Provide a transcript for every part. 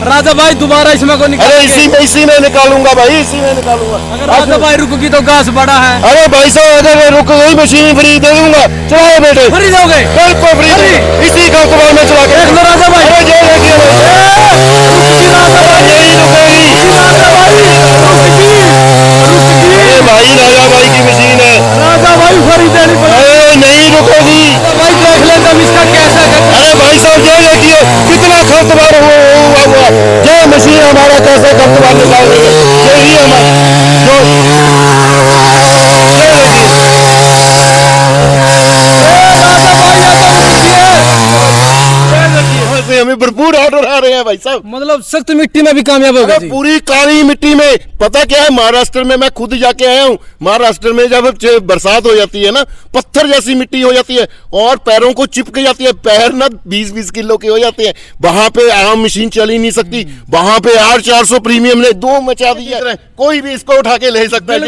राजा भाई दोबारा इसमें को निकाल। अरे इसी में निकालूंगा भाई, इसी में निकालूंगा। अगर राजा भाई रुकेगी तो घास बड़ा है। अरे भाई साहब अगर रुक गई मशीन फ्री दे दूंगा, चलाओ बेटे। फ्री दोगे? बिल्कुल फ्री, इसी का इस्तेमाल में चला के देख लो राजा भाई। अरे ये देखिए भाई, राजा भाई की मशीन है। राजा भाई फ्री देनी पड़ेगी। अरे नहीं रुकेगी भाई देख लें तब इसका कैसा करते। अरे भाई साहब ये देखिए कितना खर्चवार हुआ। ये मशीन हमारा कैसे खर्चवार निकाल रही है, यही से हमें भरपूर ऑर्डर आ रहे हैं भाई साहब। मतलब सख्त मिट्टी में भी कामयाब होगा जी। पूरी काली मिट्टी में। पता क्या है, महाराष्ट्र में मैं खुद जाके आया हूँ। महाराष्ट्र में जब बरसात हो जाती है ना, पत्थर जैसी मिट्टी हो जाती है और पैरों को चिपक जाती है, पैर ना 20-20 किलो के हो जाते हैं। वहां पे आम मशीन चल ही नहीं सकती। वहां पे R400 प्रीमियम ने दो मचा दिया। कोई भी इसको उठा के ले सकता है,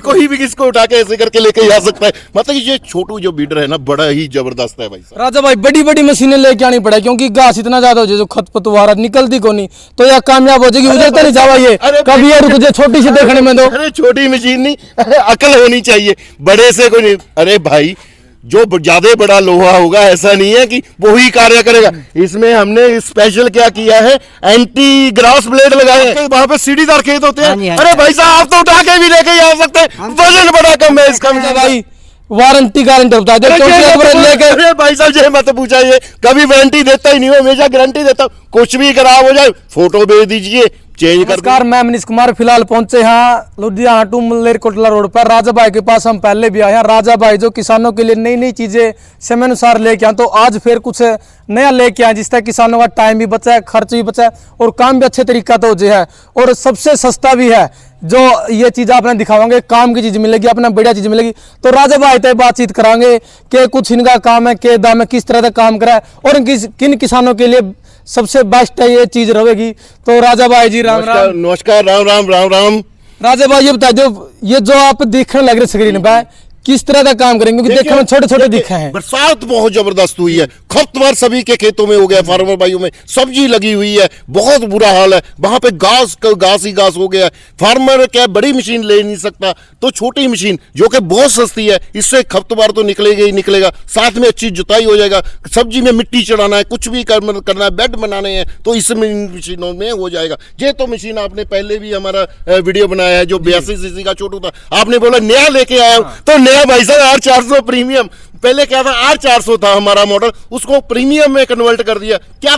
कोई भी इसको उठा के ऐसे करके लेके जा सकता है। मतलब ये छोटू जो बीडर है ना, बड़ा ही जबरदस्त है भाई साहब। राजा भाई बड़ी बड़ी मशीनें लेके आनी पड़े, क्योंकि घास इतना ज्यादा हो जाए जो खरपतवार निकलती को नहीं, तो यह कामयाब हो जाएगी। उधर तो नहीं जावा ये कभी, ये रुक जाए छोटी सी देखने में दो। अरे छोटी मशीन नहीं, अरे अकल होनी चाहिए, बड़े से कोई नहीं। अरे भाई जो ज्यादा बड़ा लोहा होगा ऐसा नहीं है कि वही कार्य करेगा। इसमें हमने स्पेशल क्या किया है, एंटी ग्रास ब्लेड लगाए हैं। वहां पे सीढ़ीदार खेत होते हैं। अरे भाई साहब आप तो उठा के भी लेके जा सकते हैं, वजन बड़ा कम है इसका। भाई वारंटी गारंटी बता दो लेके। अरे भाई साहब ये मत पूछाइए, कभी वारंटी देता ही नहीं हूँ, हमेशा गारंटी देता हूँ। कुछ भी खराब हो जाए फोटो भेज दीजिए, चेंज कर। नमस्कार, मैं मनीष कुमार फिलहाल पहुंचे यहाँ लुधियाना टू मलेरकोटला रोड पर। राजा भाई के पास हम पहले भी आए हैं। राजा भाई जो किसानों के लिए नई नई चीजें समय अनुसार लेके आए, तो आज फिर कुछ नया लेके आए जिससे किसानों का टाइम भी बचा है, खर्च भी बचा है और काम भी अच्छे तरीका तो जो है और सबसे सस्ता भी है। जो ये चीज आपने दिखावांगे, काम की चीज मिलेगी, अपना बढ़िया चीज मिलेगी। तो राजा भाई तय बातचीत करांगे कि कुछ इनका काम है, के दाम है, किस तरह का काम करा है और किन किसानों के लिए सबसे बेस्ट है ये चीज रहेगी। तो राजा भाई जी राम राम। नमस्कार, राम राम राम राम। राजा भाई ये बताइए, ये जो आप दिखने लग रहे स्क्रीन पे किस तरह का काम करेंगे, क्योंकि देखने में छोटे छोटे दिखे हैं। बरसात बहुत जबरदस्त हुई है, खपतवार सभी के खेतों में हो गया, फार्मर भाइयों में सब्जी लगी हुई है, बहुत बुरा हाल है। वहां पे घास ही घास हो गया है। फार्मर क्या बड़ी मशीन ले नहीं सकता, तो छोटी मशीन जो कि बहुत सस्ती है, इससे खपतवार तो निकलेगा ही निकलेगा, साथ में अच्छी जुताई हो जाएगा। सब्जी में मिट्टी चढ़ाना है, कुछ भी करना है, बेड बनाने हैं, तो इस मशीनों में हो जाएगा। ये तो मशीन आपने पहले भी हमारा वीडियो बनाया है, जो 82 सीसी का छोटू था, आपने बोला नया लेके आया हूं। तो भाई साहब R400 प्रीमियम, पहले क्या था R400 था हमारा मॉडल, उसको प्रीमियम में कन्वर्ट कर दिया। क्या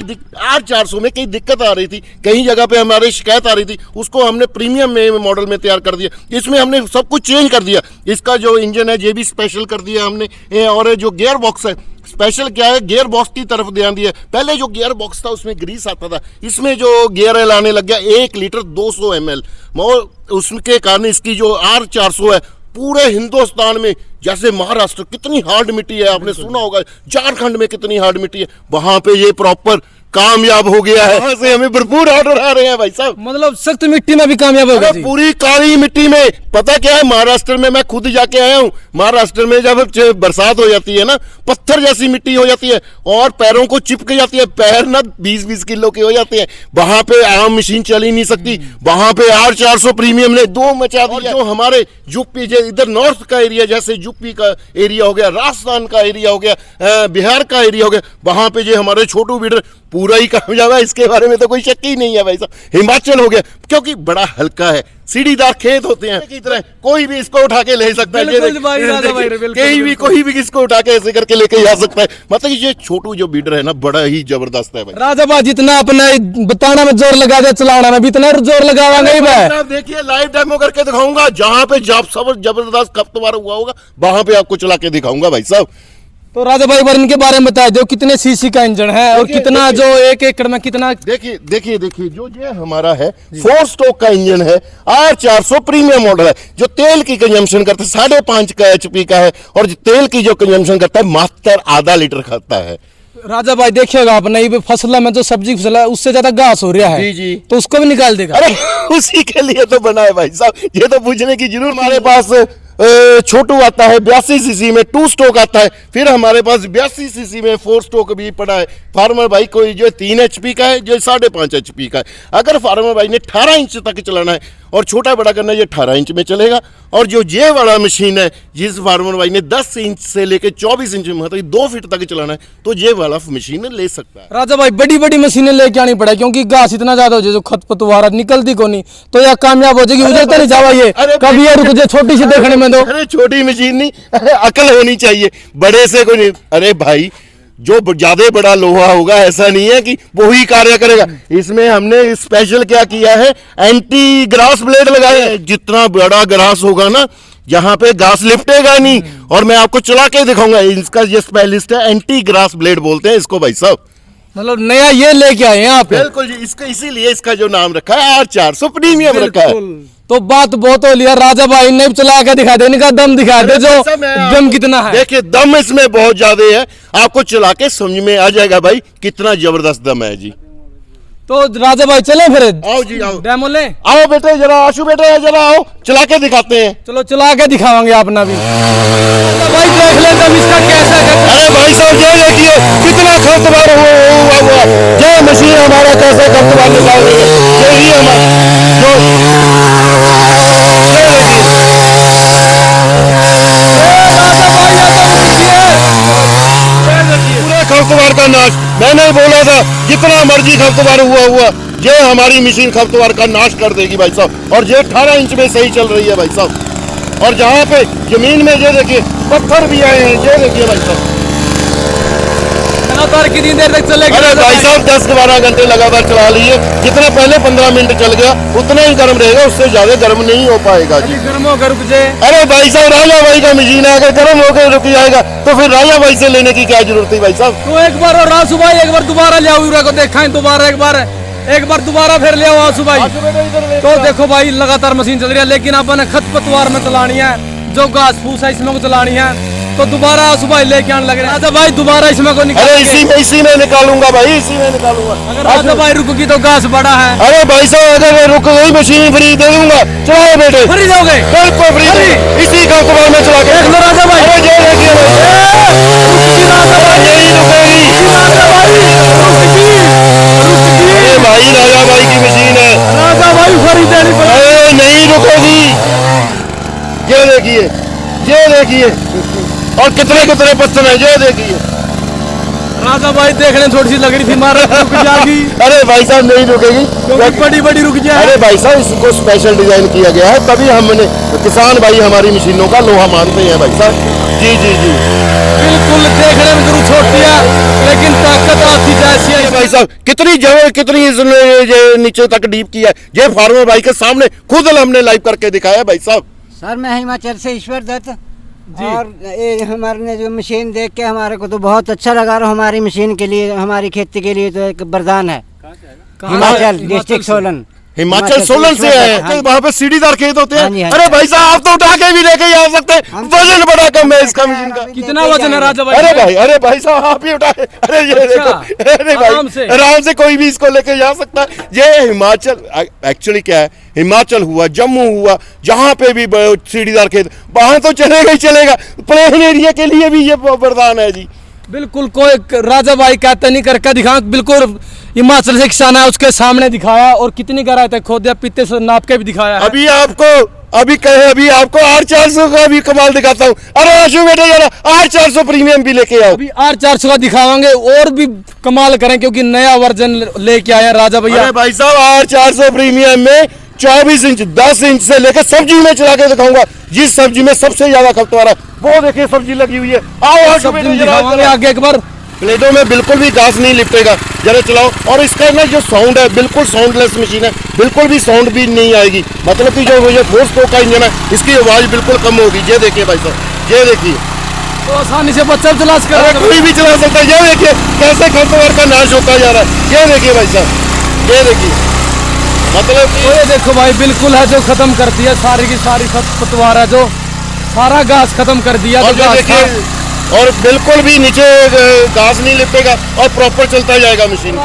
R400 में कई दिक्कत आ रही थी, कई जगह पे हमारी शिकायत आ रही थी, उसको हमने प्रीमियम में मॉडल में तैयार कर दिया। इसमें हमने सब कुछ चेंज कर दिया। इसका जो इंजन है ये भी स्पेशल कर दिया हमने, और जो गियर बॉक्स है स्पेशल क्या है, गियर बॉक्स की तरफ ध्यान दिया। पहले जो गियर बॉक्स था उसमें ग्रीस आता था, इसमें जो गियर लाने लग गया 1 लीटर 200 ml, और उसके कारण इसकी जो R400 है पूरे हिंदुस्तान में, जैसे महाराष्ट्र कितनी हार्ड मिट्टी है आपने सुना होगा, झारखंड में कितनी हार्ड मिट्टी है, वहां पे ये प्रॉपर कामयाब हो गया है। वहां से हमें भरपूर ऑर्डर आ रहे हैं भाई साहब। मतलब सख्त मिट्टी में भी कामयाब होगा जी। पूरी काली मिट्टी में। पता क्या है, महाराष्ट्र में मैं खुद जाके आया हूँ। महाराष्ट्र में जब बरसात हो जाती है ना, पत्थर जैसी मिट्टी हो जाती है और पैरों को चिपक जाती है, पैर ना 20-20 किलो के हो जाते हैं। वहां पे आम मशीन चल ही नहीं सकती। वहां पे R400 प्रीमियम ने दो मचा दिया। जो हमारे यूपी इधर नॉर्थ का एरिया, जैसे यूपी का एरिया हो गया, राजस्थान का एरिया हो गया, बिहार का एरिया हो गया, वहां पे जो हमारे छोटू बीडर पूरा ही कामयाब है, इसके बारे में तो कोई शक ही नहीं है भाई साहब। हिमाचल हो गया, क्योंकि बड़ा हल्का है, सीढ़ीदार खेत होते हैं की तरह, कोई भी इसको उठा के ले सकता है। कोई भी इसको उठा के ऐसे करके लेके जा सकता है। मतलब ये छोटू जो बीडर है ना, बड़ा ही जबरदस्त है भाई। राजा भाई जितना अपना बताना में जोर लगा दे, चलाना में भी इतना जोर लगावा नहीं भाई। देखिए लाइव डेमो करके दिखाऊंगा, जहां पे जबरदस्त खपतवार हुआ होगा वहां पे आपको चला के दिखाऊंगा भाई साहब। तो राजा भाई बार इनके बारे में बता दो, कितने सीसी का इंजन है और कितना जो 1 एकड़ में कितना। देखिए जो ये हमारा है 4 स्ट्रोक का इंजन है, R400 प्रीमियम मॉडल है, जो तेल की कंजम्पशन करता है 5.5 का HP का है, और जो तेल की जो कंजम्पशन करता है मात्र आधा लीटर खाता है। राजा भाई देखिएगा आपने ये फसल में जो सब्जी फसल है उससे ज्यादा घास हो रहा है जी, तो उसको भी निकाल देगा। अरे उसी के लिए तो बना है भाई साहब, ये तो पूछने की जरूर। हमारे पास छोटू आता है 82 सीसी में 2 स्ट्रोक आता है, फिर हमारे पास 82 सीसी में 4 स्ट्रोक भी पड़ा है। फार्मर भाई कोई जो 3 HP का है, जो 5.5 HP का है। अगर फार्मर भाई ने 18 इंच तक चलाना है और छोटा बड़ा करना है, ये 18 इंच में चलेगा। और जो ये वाला मशीन है, जिस फार्मर भाई ने 10 इंच से लेके 24 इंच मतलब 2 फीट तक चलाना है, तो ये वाला मशीन ले सकता है। राजा भाई बड़ी बड़ी मशीनें लेके आनी पड़े, क्योंकि घास इतना ज्यादा हो जाए जो खरपतवार निकलती को नहीं, तो यह कामयाब हो जाएगी। उधर तो नहीं जावा ये, कभी ये रुक जाए, छोटी सी देखने में दो। अरे छोटी मशीन नहीं, अरे अकल होनी चाहिए, बड़े से कोई नहीं। अरे भाई जो ज्यादा बड़ा लोहा होगा ऐसा नहीं है कि वो ही कार्य करेगा। इसमें हमने स्पेशल क्या किया है, एंटी ग्रास ब्लेड लगाए हैं। जितना बड़ा ग्रास होगा ना, यहाँ पे घास लिपटेगा नहीं। और मैं आपको चला के दिखाऊंगा, इसका ये स्पेशलिस्ट है, एंटी ग्रास ब्लेड बोलते हैं इसको भाई साहब। मतलब नया ये लेके आए हैं आप। बिल्कुल जी, इसका इसीलिए इसका जो नाम रखा है R400 प्रीमियम रखा है। तो बात बहुत हो लिया, राजा भाई ने चला के दिखा दे, इनका दम दिखा दे, जो दम कितना है। देखिए दम इसमें बहुत ज्यादा है, आपको चला के समझ में आ जाएगा भाई कितना जबरदस्त दम है जी। तो राजा भाई चले फिर, आओ जी आओ, डेमो ले। आओ बेटे जरा, आशु बेटे जरा आओ, चला के दिखाते हैं। चलो चला के दिखावांगे अपना भी। तो भाई देख ले दम इसका कैसा है। अरे भाई साहब ये देखिए कितना खर्चबार हुआ, ये मशीन हमारा कैसे खर्चबार निकाल रही है। यही हमारा पूरे खर्चबार का नाश। मैंने बोला था जितना मर्जी खर्चबार हुआ, ये हमारी मशीन खर्चबार का नाश कर देगी भाई साहब। और ये 18 इंच में सही चल रही है भाई साहब। और जहाँ पे जमीन में ये देखिए पत्थर भी आए हैं, ये देखिए भाई साहब। लगातार कितनी देर तक चलेगा? अरे भाई साहब 10-12 घंटे लगातार चला लिए। जितना पहले 15 मिनट चल गया उतना ही गर्म रहेगा, उससे ज्यादा गर्म नहीं हो पाएगा जी। गर्म होकर रुक जाए। अरे भाई साहब राजा भाई का मशीन है, अगर गर्म होकर रुक जाएगा तो फिर राजा भाई से लेने की क्या जरूरत है भाई साहब। तो एक बार और रासू भाई एक बार दोबारा ले आओ को देखा दोबारा एक बार दोबारा फिर ले आओ आसू भाई। तो देखो भाई लगातार मशीन चल रही है, लेकिन अपन खरपतवार में चलानी है, जो घास फूस है इसमें को चलानी है। तो दोबारा आसू भाई लेके आने लग रहे हैं। राजा भाई दोबारा इसमें को निकाल। अरे इसी में निकालूंगा भाई, इसी में निकालूंगा। अगर राजा भाई रुकेगी तो घास बड़ा है। अरे भाई साहब अगर रुक गई मशीन फ्री दे दूंगा, चलाओ बेटे। फ्री दोगे? बिल्कुल फ्री, इसी का कुमार में चला के देख लो राजा भाई। अरे ये देखिए अरे भाई राजा भाई की मशीन है, राजा भाई फ्री देनी पड़ेगी। अरे नहीं रुकेगी। ये देखिए और कितने कितने पत्थर है, ये देखिए। राजा भाई देखने थोड़ी सी लग रही थी मारा रुक जाएगी। अरे भाई साहब नहीं रुकेगी, क्योंकि बड़ी बड़ी रुक जाए। अरे भाई साहब इसको स्पेशल डिजाइन किया गया है, तभी हमने किसान भाई हमारी मशीनों का लोहा मानते हैं भाई साहब। जी जी जी बिल्कुल, देखने में जरूर छोटी है लेकिन ताकत आती जैसी है। भाई साहब कितनी जगह कितनी इसने ये नीचे तक डीप किया है, ये फार्मर भाई के सामने खुद हमने लाइव करके दिखाया भाई साहब। सर मैं हिमाचल से ईश्वर दत्त, और ये हमारे जो मशीन देख के हमारे को तो बहुत अच्छा लगा। और हमारी मशीन के लिए, हमारी खेती के लिए तो एक वरदान है। हिमाचल डिस्ट्रिक्ट सोलन, हिमाचल सोलन से है, हाँ। वहाँ पे सीढ़ीदार खेत होते हाँ जी, हैं। हाँ अरे भाई साहब आप तो उठा के भी लेके जा सकते हैं, वजन बड़ा कम है इसका मशीन का। कितना वजन है राजा भाई? अरे भाई साहब आप ही उठाए। अरे ये देखो, अरे भाई आराम से कोई भी इसको लेके जा सकता है। ये हिमाचल एक्चुअली क्या है, हिमाचल हुआ, जम्मू हुआ, जहाँ पे भी सीढ़ीदार खेत, वहां तो चलेगा ही चलेगा। प्लेन एरिया के लिए भी ये वरदान है जी। बिल्कुल, कोई राजा भाई कहते नहीं करके दिखा, बिल्कुल हिमाचल से किसान है उसके सामने दिखाया, और कितनी गहराई तक खोद दिया, पित्ते से नाप के भी दिखाया है। अभी आपको R400 का भी कमाल दिखाता हूँ। अरे आशु बेटे जरा R400 प्रीमियम भी लेके आओ। अभी R400 का दिखावांगे और भी कमाल करें, क्योंकि नया वर्जन लेके आया राजा भैया। अरे भाई साहब R400 प्रीमियम में 24 इंच 10 इंच से लेकर सब्जी में चला के दिखाऊंगा। जिस सब्जी में सबसे ज्यादा खपतवार है वो देखिए सब्जी लगी हुई है। आओ आशु बेटे दिखावांगे आगे एक बार। प्लेटों में बिल्कुल भी घास नहीं लिपटेगा, जरा चलाओ। और इसका ना जो साउंड है बिल्कुल साउंडलेस मशीन है, बिल्कुल भी साउंड भी नहीं आएगी। मतलब कि जो ये 4 स्ट्रोक का इंजन है इसकी आवाज बिल्कुल कम होगी। ये देखिए भाई साहब, ये देखिए, तो आसानी से बच्चा चला सकता है, कोई भी चला सकता है। ये देखिए कैसे खरपतवार का नाश होता जा रहा है। ये देखिए भाई साहब, ये देखिए, मतलब तो ये देखो भाई बिल्कुल है, जो खत्म करती है सारी की सारी खरपतवार है, जो सारा घास खत्म कर दिया। और तो देखिए और बिल्कुल भी नीचे घास नहीं लिपेगा और प्रॉपर चलता जाएगा मशीन।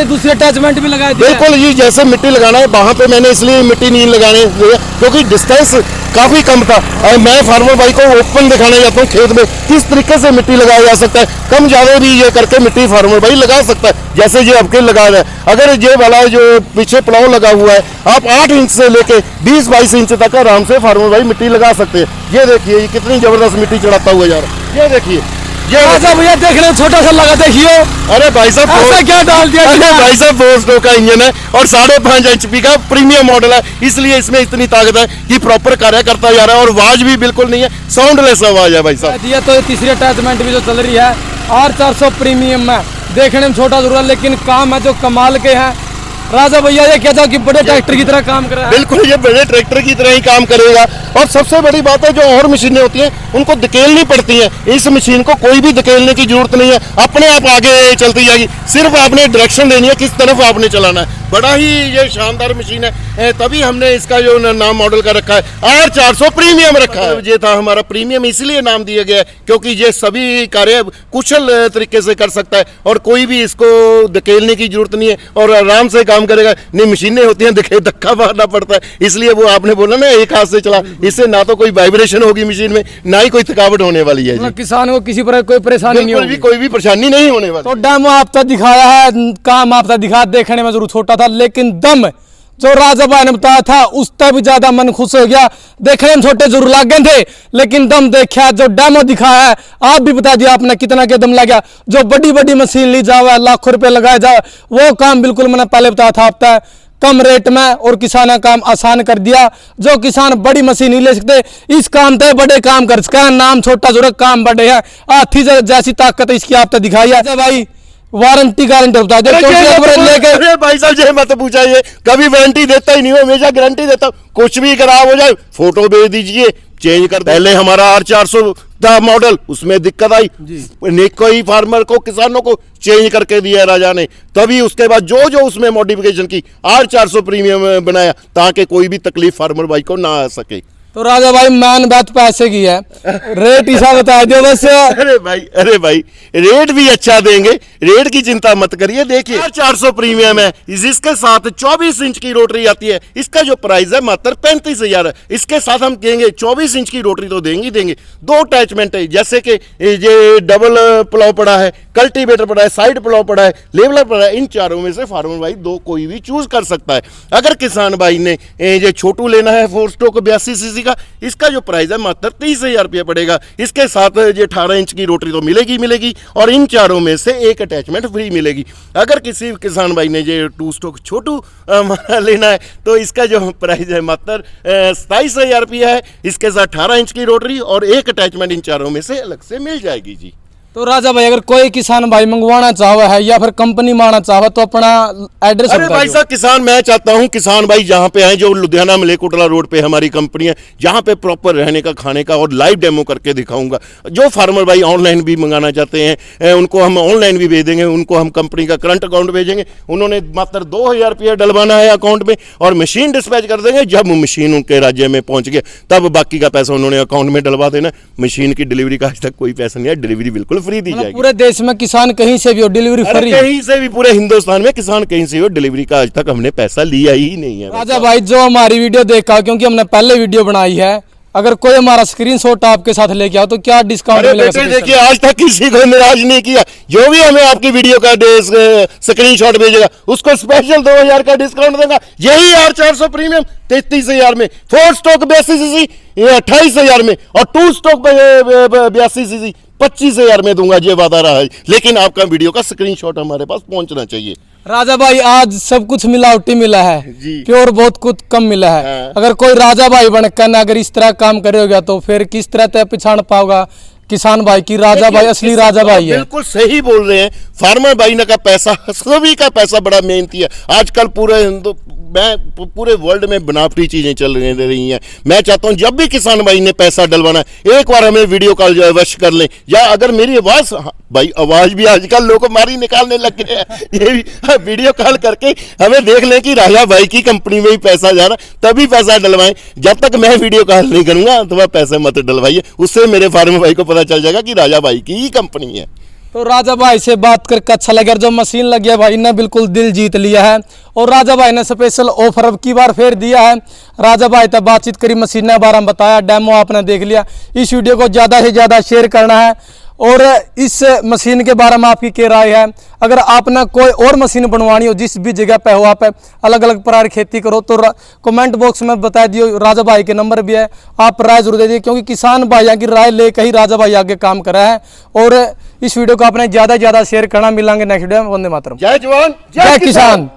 दूसरे अटैचमेंट भी लगाए दिए। बिल्कुल, ये जैसे मिट्टी लगाना है वहां पे मैंने इसलिए मिट्टी नहीं लगाने दिया क्योंकि डिस्टेंस काफी कम था। और मैं फार्मर भाई को ओपन दिखाने जाता हूँ खेत में किस तरीके से मिट्टी लगाया जा सकता है। कम ज्यादा भी ये करके मिट्टी फार्मर भाई लगा सकता है, जैसे ये आपके लगा रहा है। अगर ये वाला जो पीछे प्लाव लगा हुआ है, आप 8 इंच से लेके 20-22 इंच तक आराम से फार्मर भाई मिट्टी लगा सकते हैं। ये देखिए ये कितनी जबरदस्त मिट्टी चढ़ाता हुआ जा रहा है। ये देखिए ये राजा भैया देख रहे हो, छोटा सा लगा, देखिए अरे भाई साहब ऐसा क्या डाल दिया? अरे भाई साहब 4 स्ट्रोक का इंजन है और 5.5 HP का प्रीमियम मॉडल है, इसलिए इसमें इतनी ताकत है कि प्रॉपर कार्य करता जा रहा है। और आवाज भी बिल्कुल नहीं है, साउंडलेस आवाज है भाई साहब। दिया तो तीसरी अटैचमेंट भी जो चल रही है R400 प्रीमियम में, देखने में छोटा जरूर है लेकिन काम है जो कमाल के हैं। राजा भैया ये कहता कि बड़े ट्रैक्टर की तरह काम कर रहा है। बिल्कुल ये बड़े ट्रैक्टर की तरह ही काम करेगा। और सबसे बड़ी बात है, जो और मशीनें होती हैं उनको धकेलनी पड़ती हैं, इस मशीन को कोई भी धकेलने की जरूरत नहीं है, अपने आप आगे चलती जाएगी। सिर्फ आपने डायरेक्शन देनी है किस तरफ आपने चलाना है। बड़ा ही ये शानदार मशीन है, तभी हमने इसका जो नाम मॉडल का रखा है R400 प्रीमियम रखा है। ये था हमारा प्रीमियम, इसलिए नाम दिया गया है क्योंकि ये सभी कार्य कुशल तरीके से कर सकता है और कोई भी इसको धकेलने की जरूरत नहीं है और आराम से काम करेगा। नहीं मशीनें होती हैं धक्का मारना पड़ता है, इसलिए वो आपने बोला ना एक हाथ से चला, इससे ना तो कोई वाइब्रेशन होगी मशीन में, ना ही कोई थकावट होने वाली है। मतलब किसान को किसी प्रकार कोई परेशानी नहीं होगी, कोई भी परेशानी नहीं होने वाली। तो डैमो आपका दिखाया है, काम आपका दिखा, देखने में जरूर छोटा था लेकिन दम जो राजा भाई ने बताया था उससे भी ज्यादा मन खुश हो गया। देखने में छोटे जरूर लग गए थे लेकिन दम देखा, जो डेमो दिखाया है आप भी बता दिया आपने कितना के दम लगा। जो बड़ी बड़ी मशीन ली जाए, लाखों रुपए लगाया जाए, वो काम बिल्कुल मैंने पहले बताया था आपका कम रेट में और किसान का काम आसान कर दिया। जो किसान बड़ी मशीन नहीं ले सकते, इस काम पे बड़े काम कर सकते हैं। नाम छोटा जरूर, काम बड़े हैं। हाथी जैसी ताकत इसकी आपने दिखाई है। भाई वारंटी गारंटी बता दो लेके। अरे भाई साहब ये मत पूछाइए, कभी वारंटी देता ही नहीं हूँ, हमेशा गारंटी देता हूँ। कुछ भी खराब हो जाए फोटो भेज दीजिए, चेंज कर। पहले हमारा R400 था मॉडल, उसमें दिक्कत आई, कोई फार्मर को किसानों को चेंज करके दिया राजा ने। तभी उसके बाद जो जो उसमें मॉडिफिकेशन की R400 प्रीमियम बनाया ताकि कोई भी तकलीफ फार्मर भाई को ना आ सके। तो राजा भाई मान बात पैसे की है, रेट ऐसा बता दो बस। अरे भाई रेट भी अच्छा देंगे, रेट की चिंता मत करिए। देखिए R400 प्रीमियम है, इसके साथ 24 इंच की रोटरी आती है। इसका जो प्राइस है मात्र 35,000 है। इसके साथ हम देंगे 24 इंच की रोटरी तो देंगे। 2 अटैचमेंट है, जैसे कि ये डबल प्लाव पड़ा है, कल्टीवेटर पड़ा है, साइड प्लाव पड़ा है, लेवलर पड़ा है। इन चारों में से फार्मर भाई 2 कोई भी चूज कर सकता है। अगर किसान भाई ने ये छोटू लेना है 4 स्ट्रोक 82 सीसी का, इसका जो प्राइस है मात्र 30,000 रुपया पड़ेगा। इसके साथ ये 18 इंच की रोटरी तो मिलेगी और इन चारों में से एक अटैचमेंट फ्री मिलेगी। अगर किसी किसान भाई ने ये 2 स्ट्रोक छोटू लेना है तो इसका जो प्राइस है मात्र 27,000 रुपया है। इसके साथ 18 इंच की रोटरी और एक अटैचमेंट इन चारों में से अलग से मिल जाएगी जी। तो राजा भाई अगर कोई किसान भाई मंगवाना चाहे है या फिर कंपनी मांगना चाहे तो अपना एड्रेस। अरे भाई साहब किसान, मैं चाहता हूं किसान भाई जहां पे हैं, जो लुधियाना मलेरकोटला रोड पे हमारी कंपनी है, जहां पे प्रॉपर रहने का, खाने का और लाइव डेमो करके दिखाऊंगा। जो फार्मर भाई ऑनलाइन भी मंगाना चाहते हैं उनको हम ऑनलाइन भी भेज देंगे। उनको हम कंपनी का करंट अकाउंट भेजेंगे, उन्होंने मात्र 2,000 रुपया डलवाना है अकाउंट में और मशीन डिस्पैच कर देंगे। जब मशीन उनके राज्य में पहुंच गया तब बाकी का पैसा उन्होंने अकाउंट में डलवा देना। मशीन की डिलीवरी का आज तक कोई पैसा नहीं है, डिलीवरी बिल्कुल फ्री दी जाएगी। पूरे देश में किसान कहीं से भी हो डिलीवरी फ्री, कहीं से भी, पूरे हिंदुस्तान में किसान कहीं से हो, डिलीवरी का आज तक हमने पैसा लिया ही नहीं है। राजा भाई जो हमारी वीडियो देखा, क्योंकि हमने पहले वीडियो बनाई है, अगर कोई हमारा स्क्रीनशॉट आपके साथ लेके आओ तो क्या डिस्काउंट मिलेगा? देखिए आज तक किसी को निराश नहीं किया। जो भी हमें आपकी वीडियो का स्क्रीनशॉट भेजेगा उसको स्पेशल 2,000 का डिस्काउंट देगा। यही R400 प्रीमियम 33,000 में, 4 स्ट्रोक 82 सीसी 28,000 में और 2 स्ट्रोक 82 सीसी 25,000 में दूंगा, ये वादा रहा है। लेकिन आपका वीडियो का स्क्रीनशॉट हमारे पास पहुंचना चाहिए। राजा भाई आज सब कुछ मिलावटी मिला है, प्योर बहुत कुछ कम मिला है। हाँ। अगर कोई राजा भाई बनकर ना अगर इस तरह काम करेगा तो फिर किस तरह तय पहचान पाओगा किसान भाई की राजा भाई असली राजा भाई है? बिल्कुल सही बोल रहे हैं। फार्मर भाई ने का पैसा, सभी का पैसा बड़ा मेहनती है। आजकल पूरे वर्ल्ड में बनावटी चीजें चल रही हैं। मैं चाहता हूं जब भी किसान भाई ने पैसा डलवाना है एक बार हमें वीडियो कॉल जो है अवश्य कर लें, या अगर मेरी आवाज, भाई आवाज भी आजकल लोग मारी निकालने लग गए हैं, ये भी वीडियो कॉल करके हमें देख लें कि राजा भाई की कंपनी में ही पैसा जा रहा, तभी पैसा डलवाएं। जब तक मैं वीडियो कॉल नहीं करूंगा तो वह पैसे मत डलवाइए, उससे मेरे फार्मर भाई को पता चल जाएगा कि राजा भाई की ही कंपनी है। तो राजा भाई से बात करके अच्छा लगा। जो मशीन लगी है भाई ने बिल्कुल दिल जीत लिया है और राजा भाई ने स्पेशल ऑफर अब की बार फिर दिया है। राजा भाई तक बातचीत करी, मशीन के बारे में बताया, डेमो आपने देख लिया। इस वीडियो को ज़्यादा से ज़्यादा शेयर करना है और इस मशीन के बारे में आपकी क्या राय है। अगर आपने कोई और मशीन बनवानी हो, जिस भी जगह पे हो, आप अलग अलग प्रकार की खेती करो, तो कमेंट बॉक्स में बता दियो। राजा भाई के नंबर भी है, आप राय जरूर दे दिए, क्योंकि किसान भाइयों की राय लेकर ही राजा भाई आगे काम कर रहा है। और इस वीडियो को आपने ज़्यादा से ज़्यादा शेयर करना। मिलेंगे नेक्स्ट वीडियो में। वंदे मातरम। जय जवान जय किसान।